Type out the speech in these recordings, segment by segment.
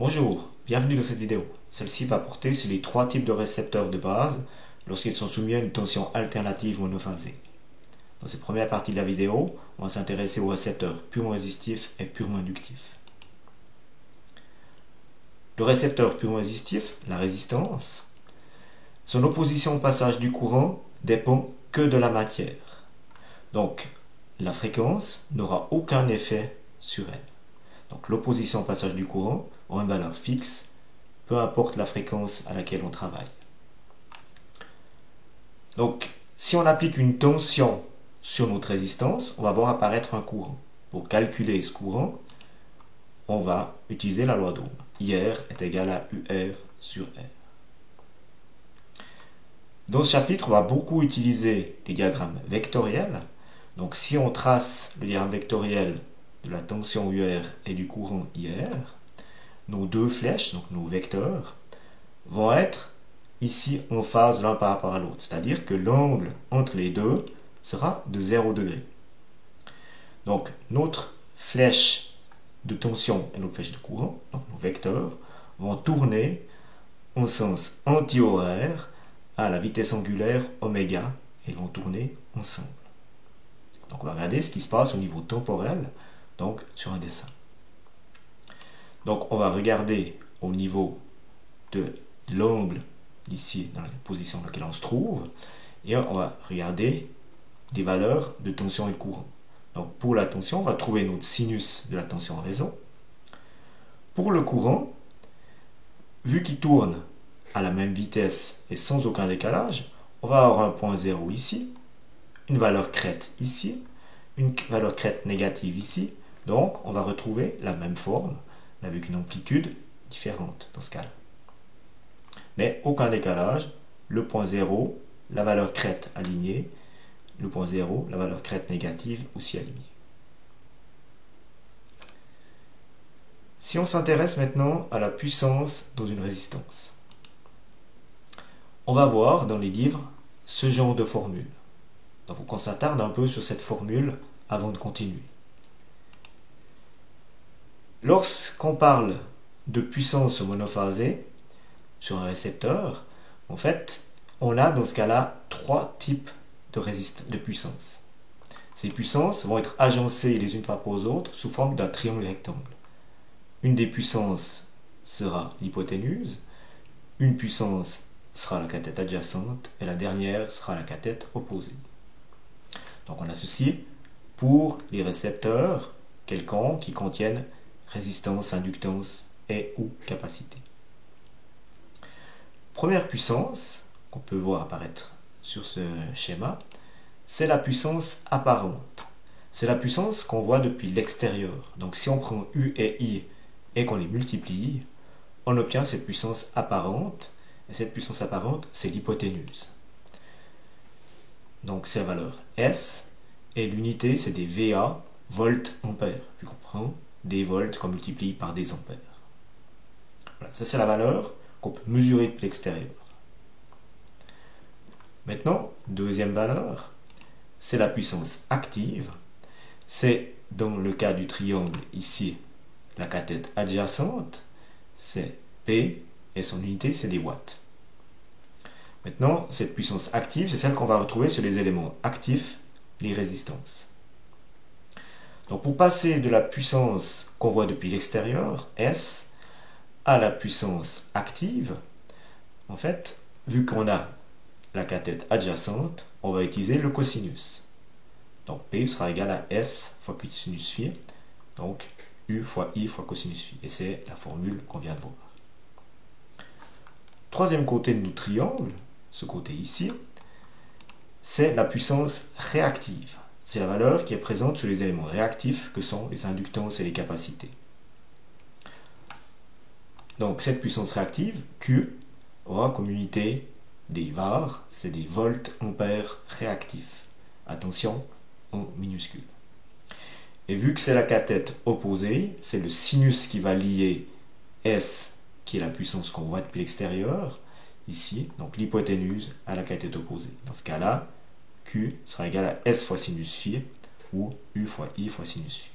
Bonjour, bienvenue dans cette vidéo. Celle-ci va porter sur les trois types de récepteurs de base lorsqu'ils sont soumis à une tension alternative monophasée. Dans cette première partie de la vidéo, on va s'intéresser aux récepteurs purement résistifs et purement inductifs. Le récepteur purement résistif, la résistance, son opposition au passage du courant dépend que de la matière. Donc, la fréquence n'aura aucun effet sur elle. Donc l'opposition au passage du courant aura une valeur fixe, peu importe la fréquence à laquelle on travaille. Donc si on applique une tension sur notre résistance, on va voir apparaître un courant. Pour calculer ce courant, on va utiliser la loi d'Ohm. IR est égal à UR sur R. Dans ce chapitre, on va beaucoup utiliser les diagrammes vectoriels. Donc si on trace le diagramme vectoriel de la tension UR et du courant IR, nos deux flèches, donc nos vecteurs, vont être ici en phase l'un par rapport à l'autre. C'est-à-dire que l'angle entre les deux sera de 0 degré. Donc notre flèche de tension et notre flèche de courant, donc nos vecteurs, vont tourner en sens anti-horaire à la vitesse angulaire oméga et vont tourner ensemble. Donc on va regarder ce qui se passe au niveau temporel, donc sur un dessin. Donc on va regarder au niveau de l'angle ici dans la position dans laquelle on se trouve et on va regarder des valeurs de tension et de courant. Donc pour la tension, on va trouver notre sinus de la tension en réseau. Pour le courant, vu qu'il tourne à la même vitesse et sans aucun décalage, on va avoir un point 0 ici, une valeur crête ici, une valeur crête négative ici. Donc on va retrouver la même forme, mais avec une amplitude différente dans ce cas-là. Mais aucun décalage, le point 0, la valeur crête alignée, le point 0, la valeur crête négative aussi alignée. Si on s'intéresse maintenant à la puissance dans une résistance, on va voir dans les livres ce genre de formule. Donc il faut qu'on s'attarde un peu sur cette formule avant de continuer. Lorsqu'on parle de puissance monophasée sur un récepteur, en fait, on a dans ce cas-là trois types de puissance. Ces puissances vont être agencées les unes par rapport aux autres sous forme d'un triangle rectangle. Une des puissances sera l'hypoténuse, une puissance sera la cathète adjacente et la dernière sera la cathète opposée. Donc on a ceci pour les récepteurs quelconques qui contiennent résistance, inductance et ou capacité. Première puissance qu'on peut voir apparaître sur ce schéma, c'est la puissance apparente. C'est la puissance qu'on voit depuis l'extérieur. Donc si on prend U et I et qu'on les multiplie, on obtient cette puissance apparente. Et cette puissance apparente, c'est l'hypoténuse. Donc c'est la valeur S et l'unité, c'est des VA, volts, ampères. Vu qu'on prend des volts qu'on multiplie par des ampères. Voilà, ça c'est la valeur qu'on peut mesurer de l'extérieur. Maintenant, deuxième valeur, c'est la puissance active. C'est dans le cas du triangle ici, la cathète adjacente, c'est P et son unité c'est des watts. Maintenant, cette puissance active, c'est celle qu'on va retrouver sur les éléments actifs, les résistances. Donc pour passer de la puissance qu'on voit depuis l'extérieur, S, à la puissance active, en fait, vu qu'on a la cathète adjacente, on va utiliser le cosinus. Donc P sera égal à S fois cosinus phi, donc U fois I fois cosinus phi. Et c'est la formule qu'on vient de voir. Troisième côté de notre triangle, ce côté ici, c'est la puissance réactive. C'est la valeur qui est présente sur les éléments réactifs que sont les inductances et les capacités. Donc cette puissance réactive, Q, aura comme unité des VAR, c'est des volts ampères réactifs. Attention, en minuscule. Et vu que c'est la cathète opposée, c'est le sinus qui va lier S, qui est la puissance qu'on voit depuis l'extérieur, ici, donc l'hypoténuse à la cathète opposée. Dans ce cas-là, Q sera égal à S fois sinus phi ou U fois I fois sinus phi.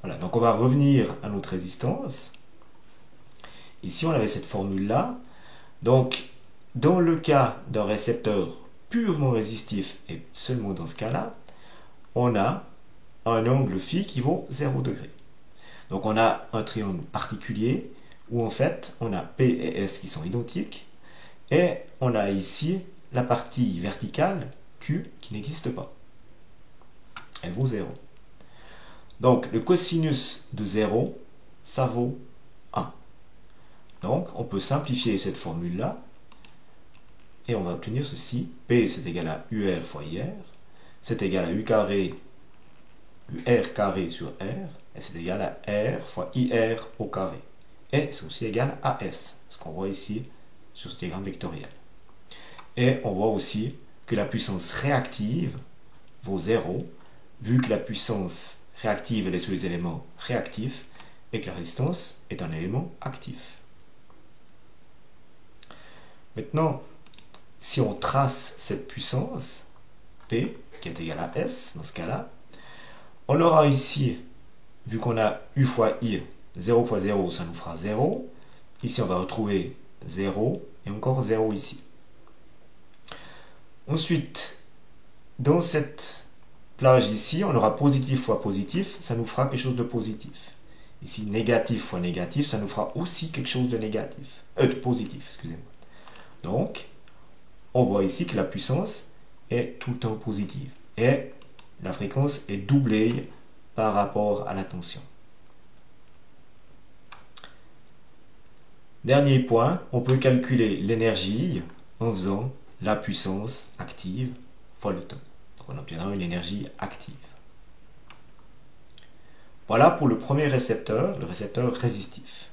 Voilà, donc on va revenir à notre résistance. Ici, on avait cette formule-là. Donc, dans le cas d'un récepteur purement résistif, et seulement dans ce cas-là, on a un angle phi qui vaut 0 degré. Donc on a un triangle particulier où en fait on a P et S qui sont identiques et on a ici la partie verticale Q qui n'existe pas. Elle vaut 0. Donc le cosinus de 0, ça vaut 1. Donc on peut simplifier cette formule-là et on va obtenir ceci. P c'est égal à UR fois IR, c'est égal à U carré, UR carré sur R, et c'est égal à R fois IR au carré. Et c'est aussi égal à S, ce qu'on voit ici sur ce diagramme vectoriel. Et on voit aussi que la puissance réactive vaut 0, vu que la puissance réactive elle est sur les éléments réactifs, et que la résistance est un élément actif. Maintenant, si on trace cette puissance, P, qui est égale à S, dans ce cas-là, on aura ici, vu qu'on a U fois I, 0 fois 0, ça nous fera 0. Ici, on va retrouver 0 et encore 0 ici. Ensuite, dans cette plage ici, on aura positif fois positif, ça nous fera quelque chose de positif. Ici, négatif fois négatif, ça nous fera aussi quelque chose de négatif. De positif, excusez-moi. Donc, on voit ici que la puissance est tout le temps positive. Et la fréquence est doublée par rapport à la tension. Dernier point, on peut calculer l'énergie en faisant la puissance active fois le temps. Donc on obtiendra une énergie active. Voilà pour le premier récepteur, le récepteur résistif.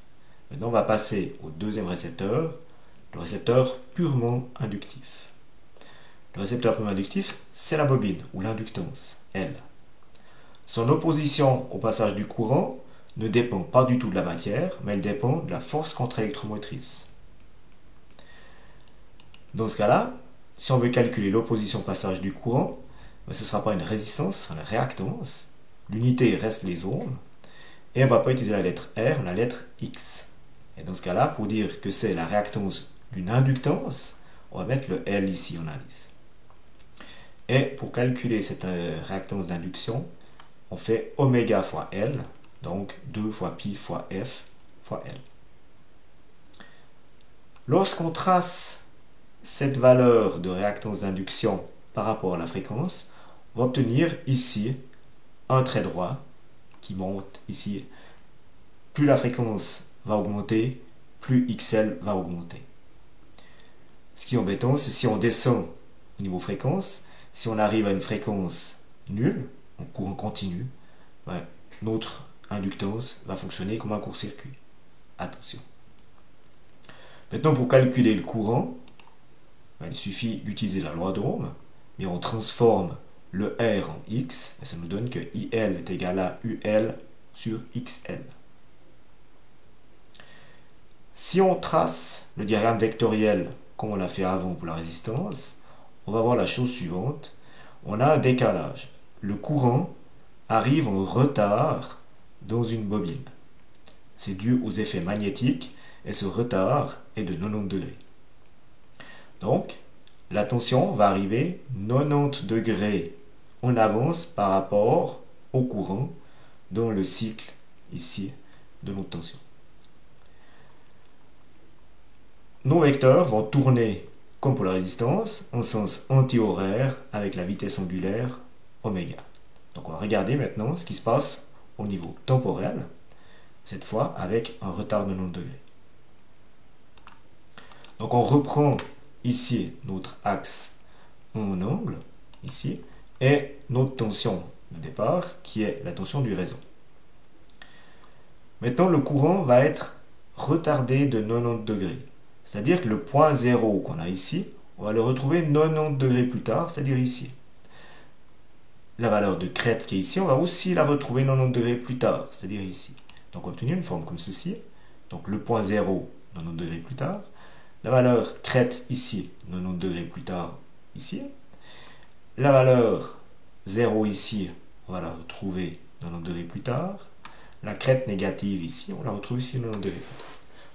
Maintenant, on va passer au deuxième récepteur, le récepteur purement inductif. Le récepteur purement inductif, c'est la bobine ou l'inductance, L. Son opposition au passage du courant ne dépend pas du tout de la matière, mais elle dépend de la force contre-électromotrice. Dans ce cas-là, si on veut calculer l'opposition au passage du courant, ce ne sera pas une résistance, ce sera une réactance. L'unité reste les ohms. Et on ne va pas utiliser la lettre R, mais la lettre X. Et dans ce cas-là, pour dire que c'est la réactance d'une inductance, on va mettre le L ici en indice. Et pour calculer cette réactance d'induction, on fait oméga fois L, donc 2 fois pi fois F fois L. Lorsqu'on trace cette valeur de réactance d'induction par rapport à la fréquence, on va obtenir ici un trait droit qui monte ici. Plus la fréquence va augmenter, plus XL va augmenter. Ce qui est embêtant, c'est si on descend au niveau fréquence, si on arrive à une fréquence nulle, en courant continu, notre inductance va fonctionner comme un court-circuit. Attention. Maintenant, pour calculer le courant, il suffit d'utiliser la loi d'Ohm, mais on transforme le R en X, et ça nous donne que IL est égal à UL sur XL. Si on trace le diagramme vectoriel comme on l'a fait avant pour la résistance, on va voir la chose suivante. On a un décalage. Le courant arrive en retard dans une bobine. C'est dû aux effets magnétiques et ce retard est de 90 degrés. Donc, la tension va arriver 90 degrés en avance par rapport au courant dans le cycle ici de notre tension. Nos vecteurs vont tourner comme pour la résistance en sens anti-horaire avec la vitesse angulaire oméga. Donc on va regarder maintenant ce qui se passe au niveau temporel, cette fois avec un retard de 90 degrés. Donc on reprend ici notre axe en angle, ici, et notre tension de départ qui est la tension du réseau. Maintenant le courant va être retardé de 90 degrés. C'est-à-dire que le point 0 qu'on a ici, on va le retrouver 90 degrés plus tard, c'est-à-dire ici. La valeur de crête qui est ici, on va aussi la retrouver 90 degrés plus tard, c'est-à-dire ici. Donc on va obtenir une forme comme ceci. Donc le point 0, 90 degrés plus tard. La valeur crête ici, 90 degrés plus tard, ici. La valeur 0 ici, on va la retrouver 90 degrés plus tard. la crête négative ici, on la retrouve ici 90 degrés.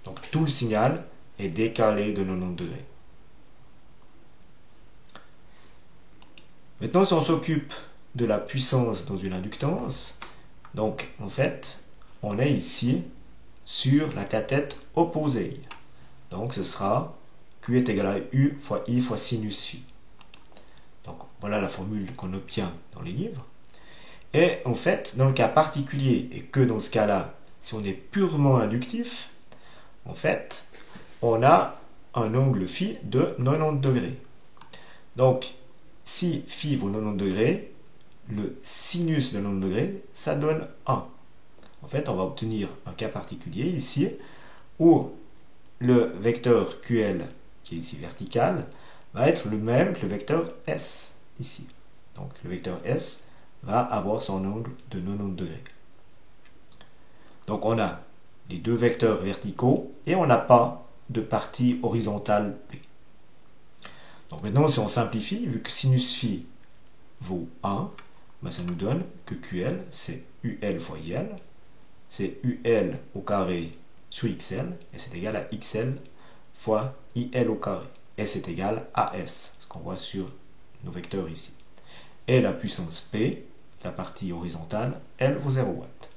Donc tout le signal est décalé de 90 degrés. Maintenant, si on s'occupe de la puissance dans une inductance, donc en fait, on est ici sur la cathète opposée. Donc ce sera Q est égal à U fois I fois sinus phi. Donc voilà la formule qu'on obtient dans les livres. Et en fait, dans le cas particulier, et que dans ce cas-là, si on est purement inductif, en fait, on a un angle phi de 90 degrés. Donc, si phi vaut 90 degrés, le sinus de 90 degrés, ça donne 1. En fait, on va obtenir un cas particulier ici, où le vecteur QL, qui est ici vertical, va être le même que le vecteur S, ici. Donc, le vecteur S va avoir son angle de 90 degrés. Donc, on a les deux vecteurs verticaux et on n'a pas de partie horizontale P. Donc maintenant, si on simplifie, vu que sinus phi vaut 1, ben ça nous donne que QL, c'est UL fois IL, c'est UL au carré sur XL, et c'est égal à XL fois IL au carré. Et c'est égal à S, ce qu'on voit sur nos vecteurs ici. Et la puissance P, la partie horizontale, elle vaut 0 watts.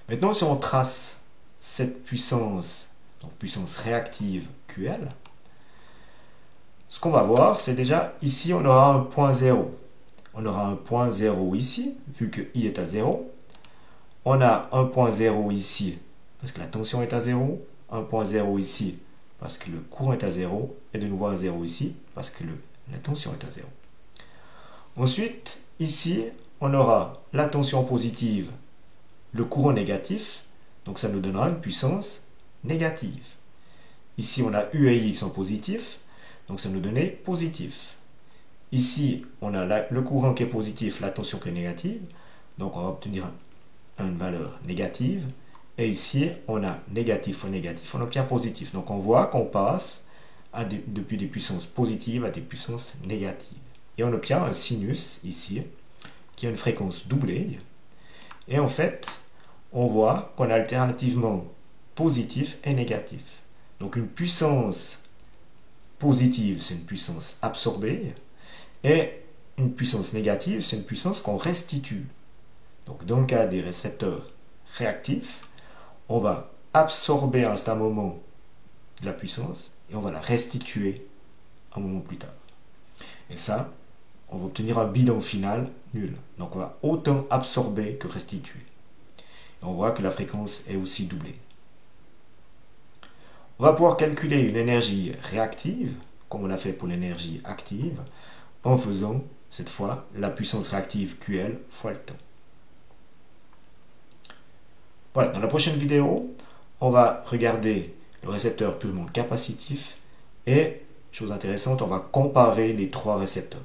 Maintenant, si on trace cette puissance, donc puissance réactive QL, ce qu'on va voir, c'est déjà, ici, on aura un point 0. On aura un point 0 ici, vu que I est à 0. On a un point 0 ici, parce que la tension est à 0. Un point 0 ici, parce que le courant est à 0. Et de nouveau un 0 ici, parce que la tension est à 0. Ensuite, ici, on aura la tension positive, le courant négatif. Donc ça nous donnera une puissance négative. Ici, on a U et I qui sont positifs. Donc ça nous donnait positif. Ici, on a le courant qui est positif, la tension qui est négative. Donc on va obtenir une valeur négative. Et ici, on a négatif fois négatif, on obtient positif. Donc on voit qu'on passe depuis des puissances positives à des puissances négatives. Et on obtient un sinus ici, qui a une fréquence doublée. Et en fait, on voit qu'on a alternativement positif et négatif. Donc une puissance positive, c'est une puissance absorbée, et une puissance négative, c'est une puissance qu'on restitue. Donc dans le cas des récepteurs réactifs, on va absorber à un certain moment de la puissance, et on va la restituer un moment plus tard. Et ça, on va obtenir un bilan final nul. Donc on va autant absorber que restituer. Et on voit que la fréquence est aussi doublée. On va pouvoir calculer une énergie réactive, comme on l'a fait pour l'énergie active, en faisant, cette fois, la puissance réactive QL fois le temps. Voilà, dans la prochaine vidéo, on va regarder le récepteur purement capacitif et, chose intéressante, on va comparer les trois récepteurs.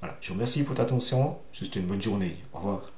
Voilà, je vous remercie pour votre attention, je vous souhaite une bonne journée. Au revoir.